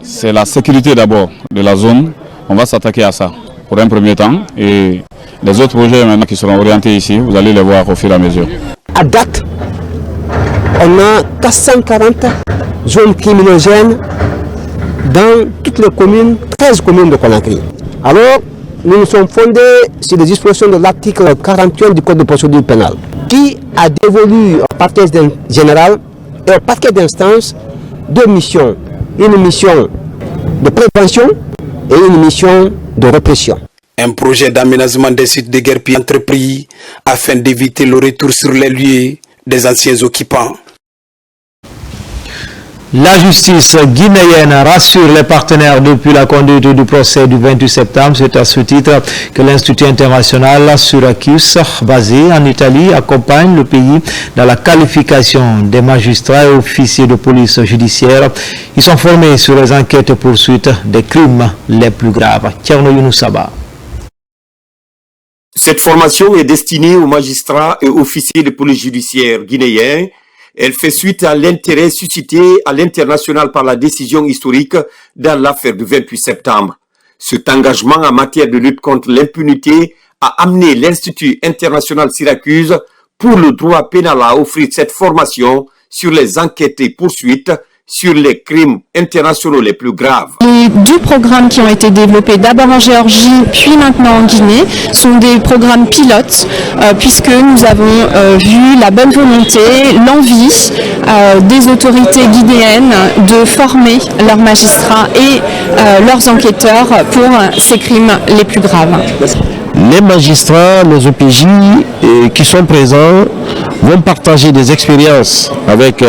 c'est la sécurité d'abord de la zone. On va s'attaquer à ça pour un premier temps. Et les autres projets maintenant qui seront orientés ici, vous allez les voir au fur et à mesure. À date, on a 440 zones criminogènes dans toutes les communes, 13 communes de Conakry. Alors, nous nous sommes fondés sur les dispositions de l'article 41 du Code de procédure pénale, qui a dévolu au parquet général et au parquet d'instance deux missions. Une mission de prévention et une mission de répression. Un projet d'aménagement des sites de guerpilles entrepris afin d'éviter le retour sur les lieux des anciens occupants. La justice guinéenne rassure les partenaires depuis la conduite du procès du 28 septembre. C'est à ce titre que l'Institut international Syracuse, basé en Italie, accompagne le pays dans la qualification des magistrats et officiers de police judiciaire. Ils sont formés sur les enquêtes et poursuites des crimes les plus graves. Tcherno Younoussaba. Cette formation est destinée aux magistrats et officiers de police judiciaire guinéens. Elle fait suite à l'intérêt suscité à l'international par la décision historique dans l'affaire du 28 septembre. Cet engagement en matière de lutte contre l'impunité a amené l'Institut international Syracuse pour le droit pénal à offrir cette formation sur les enquêtes et poursuites sur les crimes internationaux les plus graves. Les deux programmes qui ont été développés d'abord en Géorgie puis maintenant en Guinée sont des programmes pilotes puisque nous avons vu la bonne volonté, l'envie des autorités guinéennes de former leurs magistrats et leurs enquêteurs pour ces crimes les plus graves. Les magistrats, les OPJ qui sont présents vont partager des expériences avec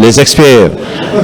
les experts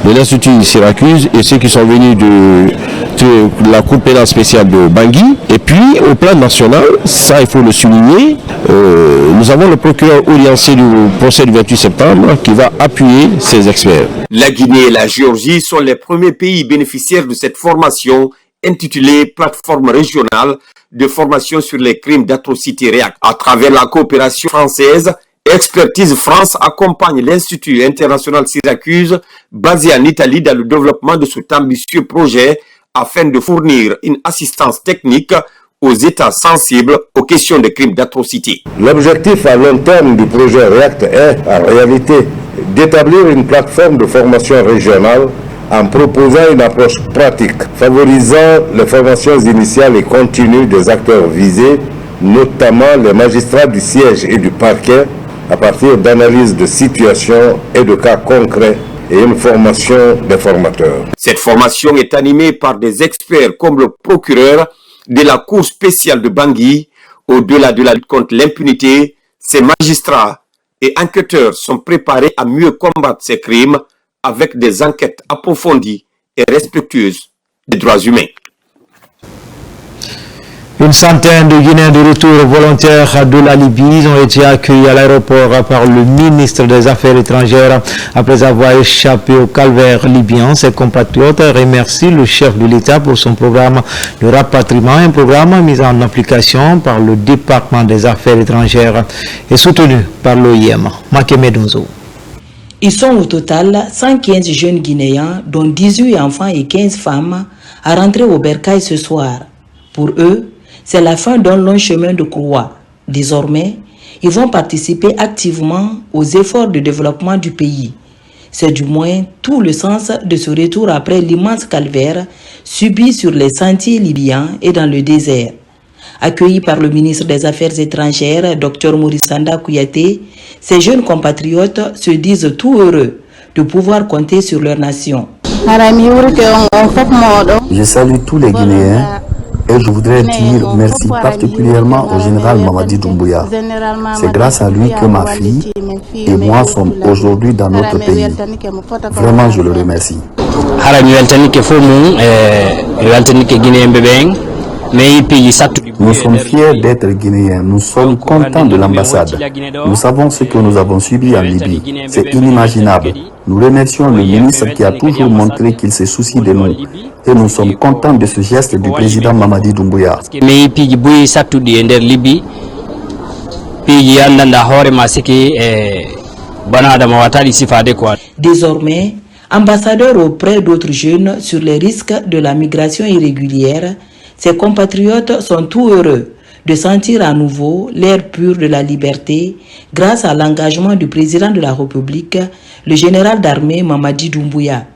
de l'Institut Syracuse et ceux qui sont venus de la Cour pénale spéciale de Bangui. Et puis, au plan national, ça il faut le souligner, nous avons le procureur audiencier du procès du 28 septembre qui va appuyer ces experts. La Guinée et la Géorgie sont les premiers pays bénéficiaires de cette formation intitulée Plateforme régionale de formation sur les crimes d'atrocité REACT. À travers la coopération française, Expertise France accompagne l'Institut international Syracuse, basé en Italie, dans le développement de cet ambitieux projet afin de fournir une assistance technique aux États sensibles aux questions de crimes d'atrocité. L'objectif à long terme du projet REACT est, en réalité, d'établir une plateforme de formation régionale en proposant une approche pratique, favorisant les formations initiales et continues des acteurs visés, notamment les magistrats du siège et du parquet, à partir d'analyses de situations et de cas concrets et une formation des formateurs. Cette formation est animée par des experts comme le procureur de la Cour spéciale de Bangui. Au-delà de la lutte contre l'impunité, ces magistrats et enquêteurs sont préparés à mieux combattre ces crimes avec des enquêtes approfondies et respectueuses des droits humains. Une centaine de Guinéens de retour volontaires de la Libye ont été accueillis à l'aéroport par le ministre des Affaires étrangères après avoir échappé au calvaire libyen. Ses compatriotes remercient le chef de l'État pour son programme de rapatriement, un programme mis en application par le département des Affaires étrangères et soutenu par l'OIM. Makeme Donzo. Ils sont au total 115 jeunes Guinéens, dont 18 enfants et 15 femmes, à rentrer au Bercail ce soir. Pour eux, c'est la fin d'un long chemin de croix. Désormais, ils vont participer activement aux efforts de développement du pays. C'est du moins tout le sens de ce retour après l'immense calvaire subi sur les sentiers libyens et dans le désert. Accueillis par le ministre des Affaires étrangères, Dr Mourisanda Kouyaté, ces jeunes compatriotes se disent tout heureux de pouvoir compter sur leur nation. Je salue tous les Guinéens et je voudrais dire merci particulièrement au général Mamadi Doumbouya. C'est grâce à lui que ma fille et moi sommes aujourd'hui dans notre pays. Vraiment, je le remercie. Nous sommes fiers d'être Guinéens, nous sommes contents de l'ambassade. Nous savons ce que nous avons subi en Libye. C'est inimaginable. Nous remercions le ministre qui a toujours montré qu'il se soucie de nous. Et nous sommes contents de ce geste du président Mamadi Doumbouya. Désormais, ambassadeur auprès d'autres jeunes sur les risques de la migration irrégulière, ses compatriotes sont tout heureux de sentir à nouveau l'air pur de la liberté grâce à l'engagement du président de la République, le général d'armée Mamadi Doumbouya.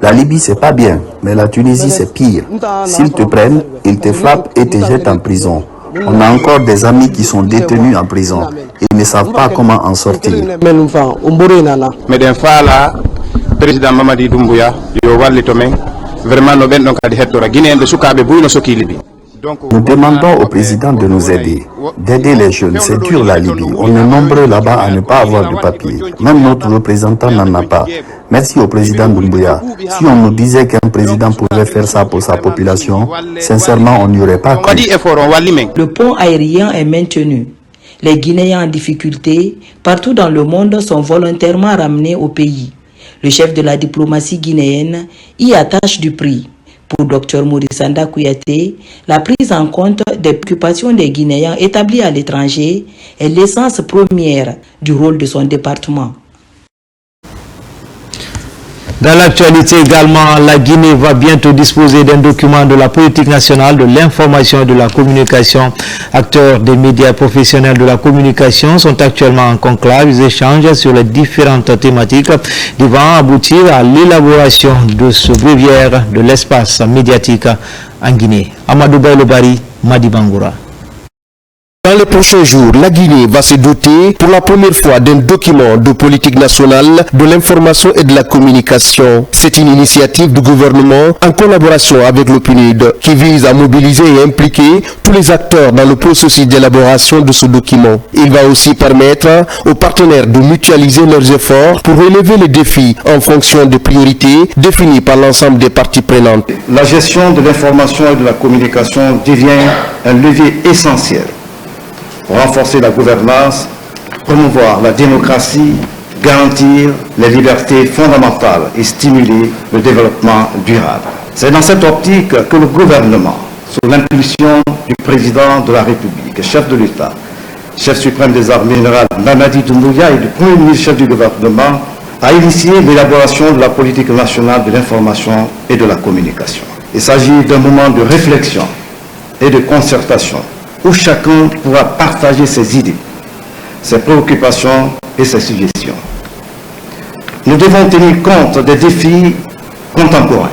La Libye c'est pas bien, mais la Tunisie c'est pire. S'ils te prennent, ils te frappent et te jettent en prison. On a encore des amis qui sont détenus en prison et ils ne savent pas comment en sortir. Mais d'un fois là, président Mamadi Doumbouya, yo wallito men vraiment no ben donc kadi hettora Guinée de sukabe buyno soki Libye. Nous demandons au président de nous aider, d'aider les jeunes. C'est dur la Libye. On est nombreux là-bas à ne pas avoir de papier. Même notre représentant n'en a pas. Merci au président Doumbouya. Si on nous disait qu'un président pouvait faire ça pour sa population, sincèrement, on n'y aurait pas cru. Le pont aérien est maintenu. Les Guinéens en difficulté, partout dans le monde, sont volontairement ramenés au pays. Le chef de la diplomatie guinéenne y attache du prix. Pour Dr Mourisanda Kouyaté, la prise en compte des préoccupations des Guinéens établis à l'étranger est l'essence première du rôle de son département. Dans l'actualité également, la Guinée va bientôt disposer d'un document de la politique nationale de l'information et de la communication. Acteurs des médias professionnels de la communication sont actuellement en conclave. Ils échangent sur les différentes thématiques devant aboutir à l'élaboration de ce bréviaire de l'espace médiatique en Guinée. Amadou Bailobari, Madi Bangoura. Dans les prochains jours, la Guinée va se doter pour la première fois d'un document de politique nationale de l'information et de la communication. C'est une initiative du gouvernement en collaboration avec le PNUD qui vise à mobiliser et impliquer tous les acteurs dans le processus d'élaboration de ce document. Il va aussi permettre aux partenaires de mutualiser leurs efforts pour relever les défis en fonction des priorités définies par l'ensemble des parties prenantes. La gestion de l'information et de la communication devient un levier essentiel pour renforcer la gouvernance, promouvoir la démocratie, garantir les libertés fondamentales et stimuler le développement durable. C'est dans cette optique que le gouvernement, sous l'impulsion du président de la République, chef de l'État, chef suprême des armées général Mamadi Doumbouya et du premier ministre chef du gouvernement, a initié l'élaboration de la politique nationale de l'information et de la communication. Il s'agit d'un moment de réflexion et de concertation où chacun pourra partager ses idées, ses préoccupations et ses suggestions. Nous devons tenir compte des défis contemporains,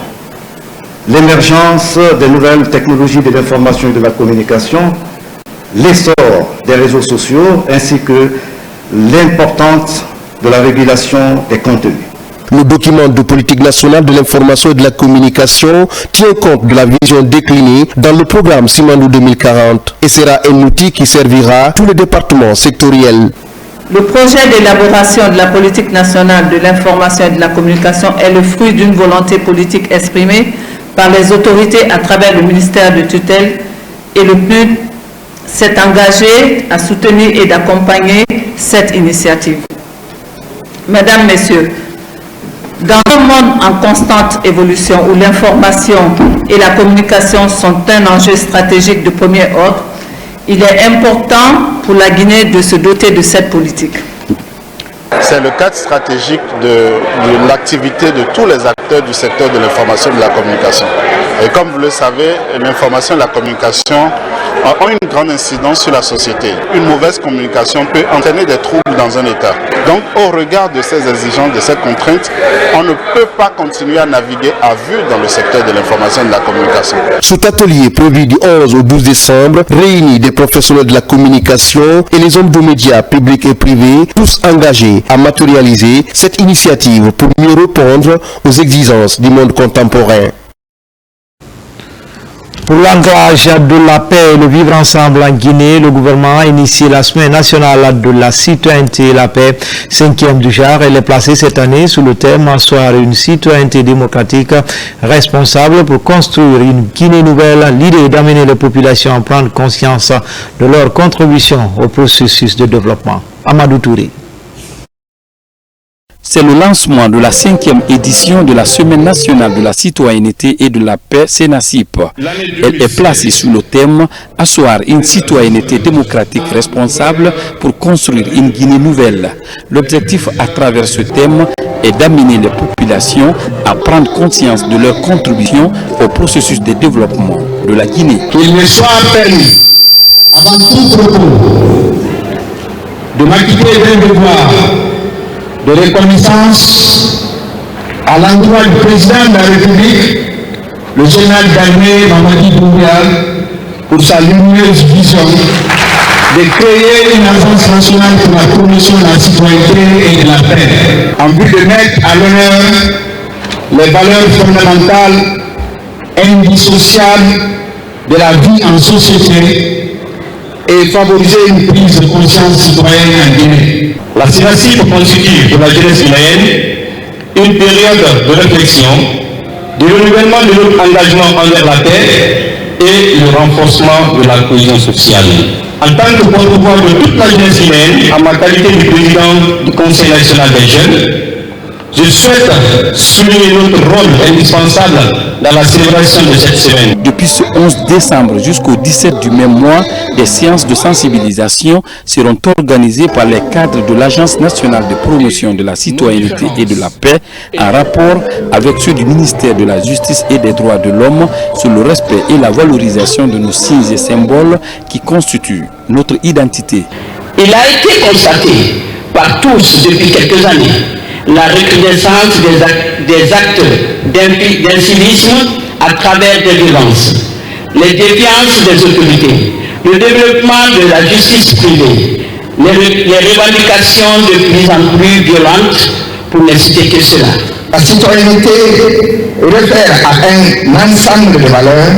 l'émergence des nouvelles technologies de l'information et de la communication, l'essor des réseaux sociaux ainsi que l'importance de la régulation des contenus. Le document de politique nationale de l'information et de la communication tient compte de la vision déclinée dans le programme Simandou 2040 et sera un outil qui servira à tous les départements sectoriels. Le projet d'élaboration de la politique nationale de l'information et de la communication est le fruit d'une volonté politique exprimée par les autorités à travers le ministère de tutelle et le PNUD s'est engagé à soutenir et d'accompagner cette initiative. Mesdames, Messieurs, dans un monde en constante évolution où l'information et la communication sont un enjeu stratégique de premier ordre, il est important pour la Guinée de se doter de cette politique. C'est le cadre stratégique de l'activité de tous les acteurs du secteur de l'information et de la communication. Et comme vous le savez, l'information et la communication ont une grande incidence sur la société. Une mauvaise communication peut entraîner des troubles dans un État. Donc, au regard de ces exigences, de ces contraintes, on ne peut pas continuer à naviguer à vue dans le secteur de l'information et de la communication. Cet atelier prévu du 11 au 12 décembre réunit des professionnels de la communication et les hommes de médias publics et privés, tous engagés à matérialiser cette initiative pour mieux répondre aux exigences du monde contemporain. Pour l'ancrage de la paix et le vivre ensemble en Guinée, le gouvernement a initié la semaine nationale de la citoyenneté et la paix, 5e du genre. Elle est placée cette année sous le thème « Asseoir une citoyenneté démocratique responsable pour construire une Guinée nouvelle ». L'idée est d'amener les populations à prendre conscience de leur contribution au processus de développement. Amadou Touré. C'est le lancement de la 5e édition de la Semaine nationale de la citoyenneté et de la paix, SENACIP. Elle est placée sous le thème « Asseoir une citoyenneté démocratique responsable pour construire une Guinée nouvelle ». L'objectif à travers ce thème est d'amener les populations à prendre conscience de leur contribution au processus de développement de la Guinée. Qu'il me soit permis, avant tout propos, de m'acquitter d'un devoir de reconnaissance à l'endroit du président de la République, le général d'armée Mamadi Doumbouya, pour sa lumineuse vision de créer une agence nationale pour la promotion de la citoyenneté et de la paix, en vue de mettre à l'honneur les valeurs fondamentales indissociables de la vie en société et favoriser une prise de conscience citoyenne en Guinée. La CENACIP constitue pour la jeunesse guinéenne une période de réflexion, de renouvellement de notre engagement envers la paix et le renforcement de la cohésion sociale. En tant que porte-voix de toute la jeunesse guinéenne, en ma qualité de président du Conseil national des jeunes, je souhaite souligner notre rôle indispensable dans la célébration de cette semaine. Depuis ce 11 décembre jusqu'au 17 du même mois, des séances de sensibilisation seront organisées par les cadres de l'Agence nationale de promotion de la citoyenneté et de la paix en rapport avec ceux du ministère de la Justice et des droits de l'homme sur le respect et la valorisation de nos signes et symboles qui constituent notre identité. Il a été constaté par tous depuis quelques années la recrudescence des actes d'incivisme à travers des violences, les défiances des autorités, le développement de la justice privée, les revendications de plus en plus violentes, pour ne citer que cela. La citoyenneté réfère à un ensemble de valeurs,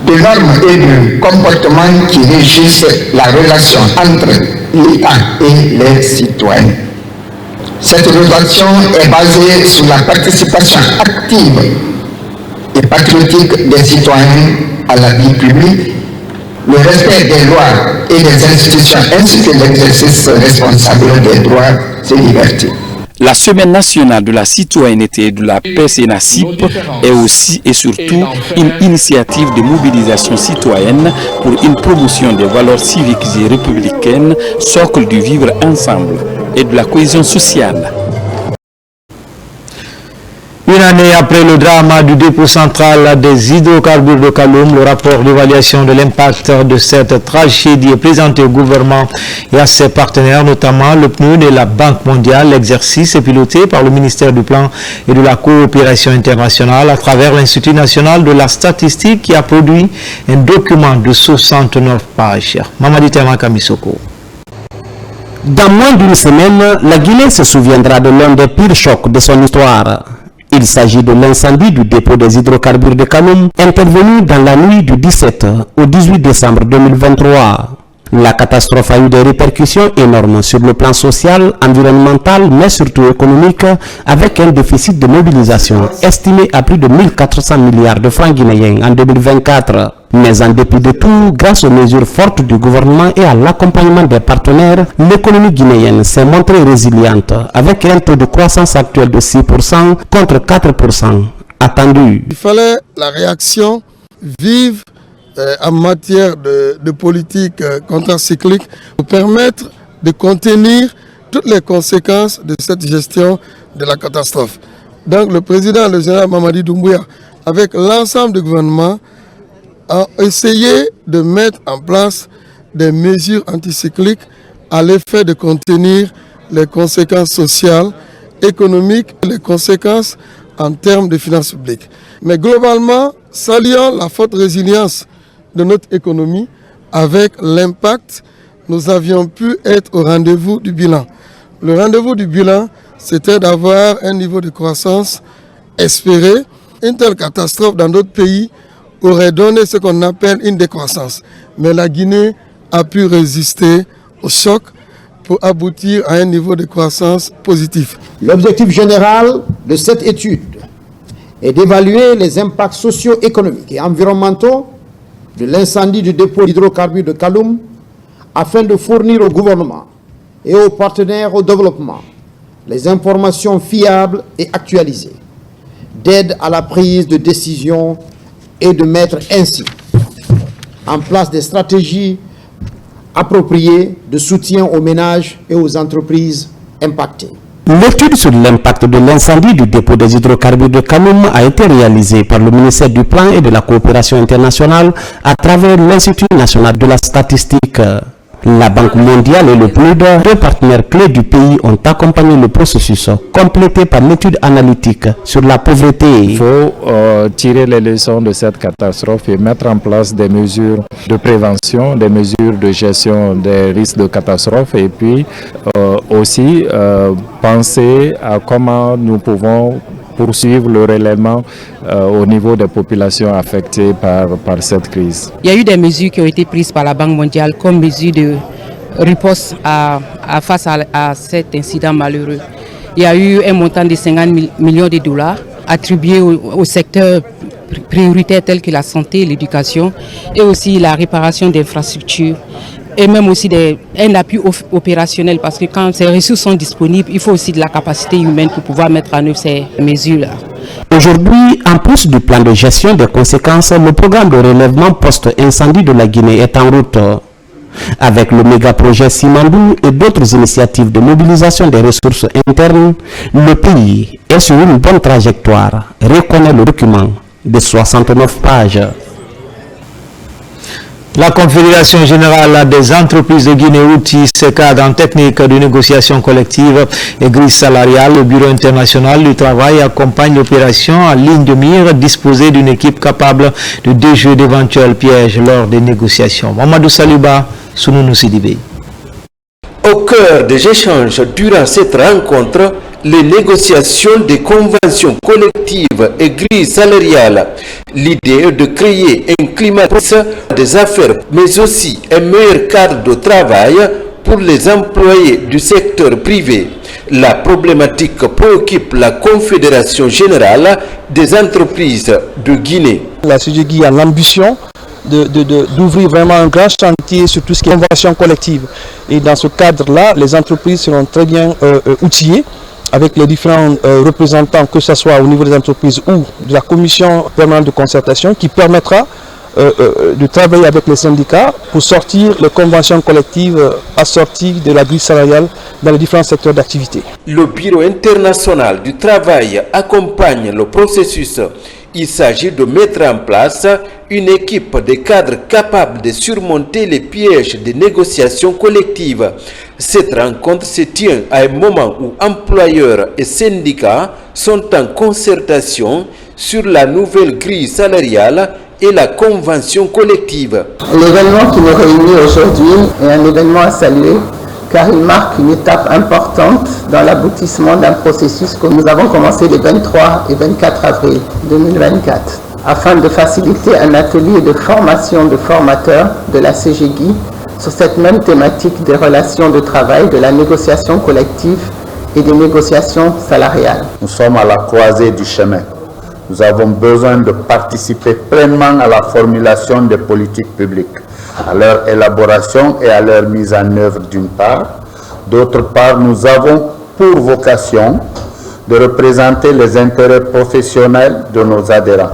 de normes et de comportements qui régissent la relation entre l'État et les citoyens. Cette relation est basée sur la participation active et patriotique des citoyens à la vie publique, le respect des lois et des institutions ainsi que l'exercice responsable des droits et libertés. La Semaine nationale de la citoyenneté et de la paix CENACIP est aussi et surtout une initiative de mobilisation citoyenne pour une promotion des valeurs civiques et républicaines, socle du vivre ensemble et de la cohésion sociale. Une année après le drame du dépôt central des hydrocarbures de Kaloum, le rapport d'évaluation de l'impact de cette tragédie est présenté au gouvernement et à ses partenaires, notamment le PNUD et la Banque mondiale. L'exercice est piloté par le ministère du Plan et de la Coopération internationale à travers l'Institut national de la statistique qui a produit un document de 69 pages. Mamadi Tema Kamisoko. Dans moins d'une semaine, la Guinée se souviendra de l'un des pires chocs de son histoire. Il s'agit de l'incendie du dépôt des hydrocarbures de Kaloum, intervenu dans la nuit du 17 au 18 décembre 2023. La catastrophe a eu des répercussions énormes sur le plan social, environnemental, mais surtout économique, avec un déficit de mobilisation estimé à plus de 1400 milliards de francs guinéens en 2024. Mais en dépit de tout, grâce aux mesures fortes du gouvernement et à l'accompagnement des partenaires, l'économie guinéenne s'est montrée résiliente, avec un taux de croissance actuel de 6% contre 4% attendu. Il fallait la réaction vive en matière de politique contracyclique pour permettre de contenir toutes les conséquences de cette gestion de la catastrophe. Donc le président, le général Mamadi Doumbouya, avec l'ensemble du gouvernement, a essayé de mettre en place des mesures anticycliques à l'effet de contenir les conséquences sociales, économiques, les conséquences en termes de finances publiques. Mais globalement, saluant la forte résilience de notre économie, avec l'impact, nous avions pu être au rendez-vous du bilan. Le rendez-vous du bilan, c'était d'avoir un niveau de croissance espéré. Une telle catastrophe dans d'autres pays aurait donné ce qu'on appelle une décroissance. Mais la Guinée a pu résister au choc pour aboutir à un niveau de croissance positif. L'objectif général de cette étude est d'évaluer les impacts socio-économiques et environnementaux de l'incendie du dépôt d'hydrocarbures de Kaloum afin de fournir au gouvernement et aux partenaires au développement les informations fiables et actualisées d'aide à la prise de décision et de mettre ainsi en place des stratégies appropriées de soutien aux ménages et aux entreprises impactées. L'étude sur l'impact de l'incendie du dépôt des hydrocarbures de Kaloum a été réalisée par le ministère du Plan et de la Coopération internationale à travers l'Institut national de la statistique. La Banque mondiale et le PNUD, deux partenaires clés du pays, ont accompagné le processus, complété par l'étude analytique sur la pauvreté. Il faut tirer les leçons de cette catastrophe et mettre en place des mesures de prévention, des mesures de gestion des risques de catastrophe et puis aussi penser à comment nous pouvons poursuivre le relèvement au niveau des populations affectées par cette crise. Il y a eu des mesures qui ont été prises par la Banque mondiale comme mesure de riposte face à cet incident malheureux. Il y a eu un montant de 50 millions de dollars attribués au secteur prioritaire tels que la santé, l'éducation et aussi la réparation d'infrastructures. Et même aussi un appui opérationnel parce que quand ces ressources sont disponibles, il faut aussi de la capacité humaine pour pouvoir mettre en œuvre ces mesures-là. Aujourd'hui, en plus du plan de gestion des conséquences, le programme de relèvement post-incendie de la Guinée est en route. Avec le méga-projet Simandou et d'autres initiatives de mobilisation des ressources internes, le pays est sur une bonne trajectoire, reconnaît le document de 69 pages. La Confédération générale des entreprises de Guinée outille ses cadres en technique de négociation collective et grille salariale. Le Bureau international du travail accompagne l'opération en ligne de mire, disposée d'une équipe capable de déjouer d'éventuels pièges lors des négociations. Mamadou Saliba, Sounou Sidibé. Au cœur des échanges durant cette rencontre, les négociations des conventions collectives et grilles salariales. L'idée est de créer un climat des affaires, mais aussi un meilleur cadre de travail pour les employés du secteur privé. La problématique préoccupe la Confédération générale des entreprises de Guinée. La CGGI a l'ambition d'ouvrir vraiment un grand chantier sur tout ce qui est convention collective. Et dans ce cadre-là, les entreprises seront très bien outillées avec les différents représentants, que ce soit au niveau des entreprises ou de la commission permanente de concertation, qui permettra de travailler avec les syndicats pour sortir les conventions collectives assorties de la grille salariale dans les différents secteurs d'activité. Le Bureau international du travail accompagne le processus. Il s'agit de mettre en place une équipe de cadres capables de surmonter les pièges des négociations collectives. Cette rencontre se tient à un moment où employeurs et syndicats sont en concertation sur la nouvelle grille salariale et la convention collective. L'événement qui nous réunit aujourd'hui est un événement à saluer car il marque une étape importante dans l'aboutissement d'un processus que nous avons commencé les 23 et 24 avril 2024 afin de faciliter un atelier de formation de formateurs de la CGGI sur cette même thématique des relations de travail, de la négociation collective et des négociations salariales. Nous sommes à la croisée du chemin. Nous avons besoin de participer pleinement à la formulation des politiques publiques, à leur élaboration et à leur mise en œuvre d'une part. D'autre part, nous avons pour vocation de représenter les intérêts professionnels de nos adhérents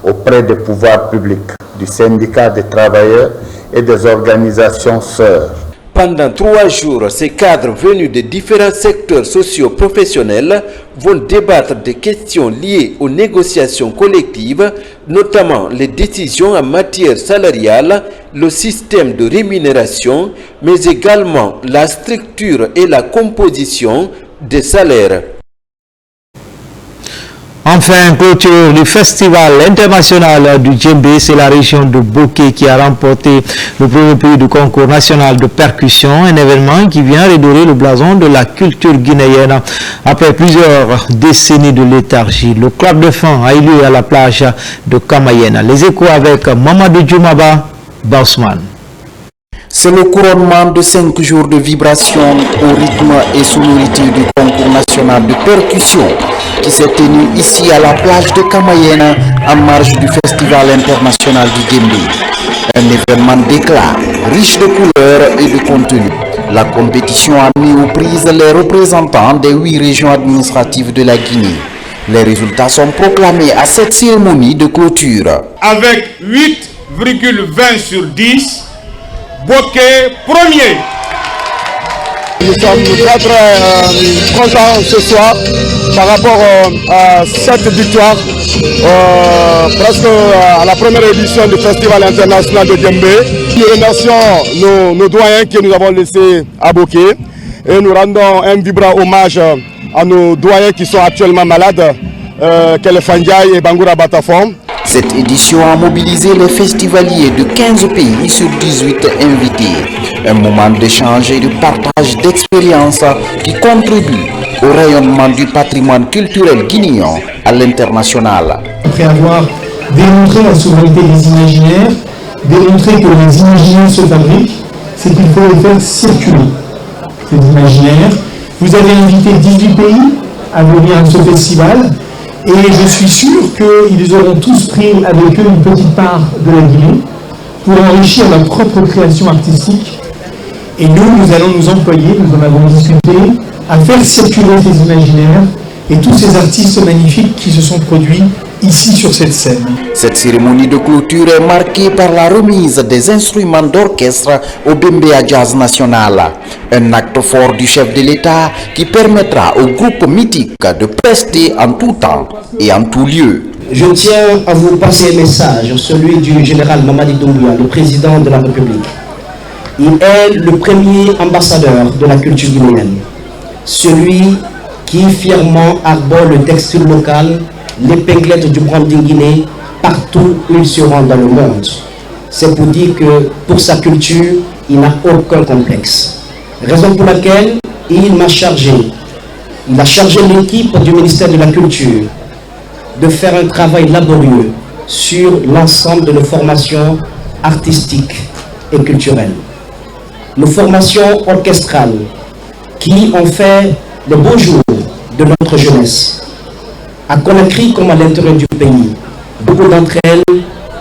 auprès des pouvoirs publics, du syndicat des travailleurs et des organisations sœurs. Pendant 3 jours, ces cadres venus de différents secteurs socio-professionnels vont débattre des questions liées aux négociations collectives, notamment les décisions en matière salariale, le système de rémunération, mais également la structure et la composition des salaires. Enfin, clôture du Festival international du djembé, c'est la région de Bokeh qui a remporté le premier prix du concours national de percussion, un événement qui vient redorer le blason de la culture guinéenne après plusieurs décennies de léthargie. Le club de fin a eu lieu à la plage de Kamayena. Les échos avec Mamadou Djoumaba, Bausman. C'est le couronnement de 5 jours de vibration au rythme et sonorité du concours national de percussion qui s'est tenu ici à la plage de Kamayena en marge du Festival international du djembé. Un événement d'éclat, riche de couleurs et de contenu. La compétition a mis aux prises les représentants des 8 régions administratives de la Guinée. Les résultats sont proclamés à cette cérémonie de clôture. Avec 8,20 sur 10, Bokeh premier. Nous sommes très contents ce soir par rapport à cette victoire, presque à la première édition du Festival international de Djembé. Nous remercions nos doyens que nous avons laissés à Boké et nous rendons un vibrant hommage à nos doyens qui sont actuellement malades, Kele Fandiaï et Bangoura Batafon. Cette édition a mobilisé les festivaliers de 15 pays sur 18 invités. Un moment d'échange et de partage d'expériences qui contribue au rayonnement du patrimoine culturel guinéen à l'international. Après avoir démontré la souveraineté des imaginaires, démontré que les imaginaires se fabriquent, c'est qu'il faut les faire circuler, ces imaginaires. Vous avez invité 18 pays à venir à ce festival. Et je suis sûr qu'ils auront tous pris avec eux une petite part de la Guinée pour enrichir leur propre création artistique. Et nous allons nous employer, nous en avons discuté, à faire circuler ces imaginaires et tous ces artistes magnifiques qui se sont produits ici sur cette scène. Cette cérémonie de clôture est marquée par la remise des instruments d'orchestre au Bembea Jazz National. Un acte fort du chef de l'État qui permettra au groupe mythique de prester en tout temps et en tout lieu. Je tiens à vous passer un message, celui du général Mamadi Doumbouya, le président de la République. Il est le premier ambassadeur de la culture guinéenne, celui qui fièrement arbore le textile local, l'épinglette du branding guinéen partout où il se rend dans le monde. C'est pour dire que pour sa culture, il n'a aucun complexe. Raison pour laquelle il a chargé l'équipe du ministère de la Culture de faire un travail laborieux sur l'ensemble de nos formations artistiques et culturelles. Nos formations orchestrales qui ont fait les beaux jours de notre jeunesse. À Conakry comme à l'intérieur du pays, beaucoup d'entre elles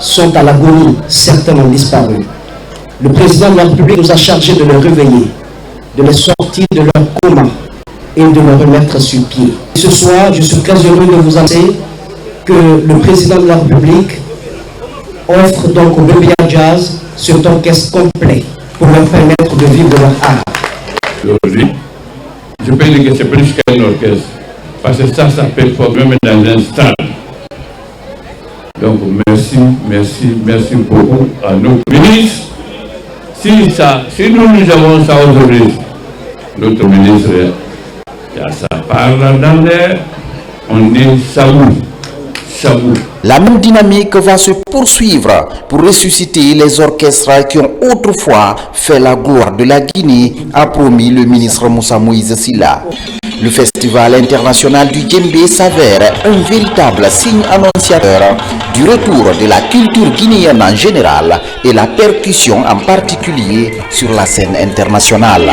sont à l'agonie, certaines ont disparu. Le président de la République nous a chargé de les réveiller, de les sortir de leur coma et de les remettre sur pied. Ce soir, je suis très heureux de vous annoncer que le président de la République offre donc au Bembea Jazz cet orchestre complet pour leur permettre de vivre leur art. Aujourd'hui, je peux dire que c'est plus qu'un orchestre, parce que ça performe même dans un stade. Donc merci beaucoup à nos ministres. Si nous avons ça aujourd'hui, notre ministre, ça parle dans l'air, on dit salut. La même dynamique va se poursuivre pour ressusciter les orchestres qui ont autrefois fait la gloire de la Guinée, a promis le ministre Moussa Moïse Silla. Le Festival international du Djembé s'avère un véritable signe annonciateur du retour de la culture guinéenne en général et la percussion en particulier sur la scène internationale.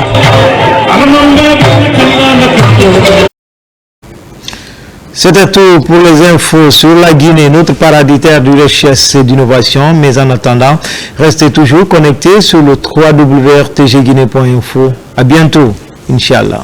C'était tout pour les infos sur la Guinée, notre paradis terre de richesse et d'innovation. Mais en attendant, restez toujours connectés sur le www.rtgguinée.info. À bientôt, Inch'Allah.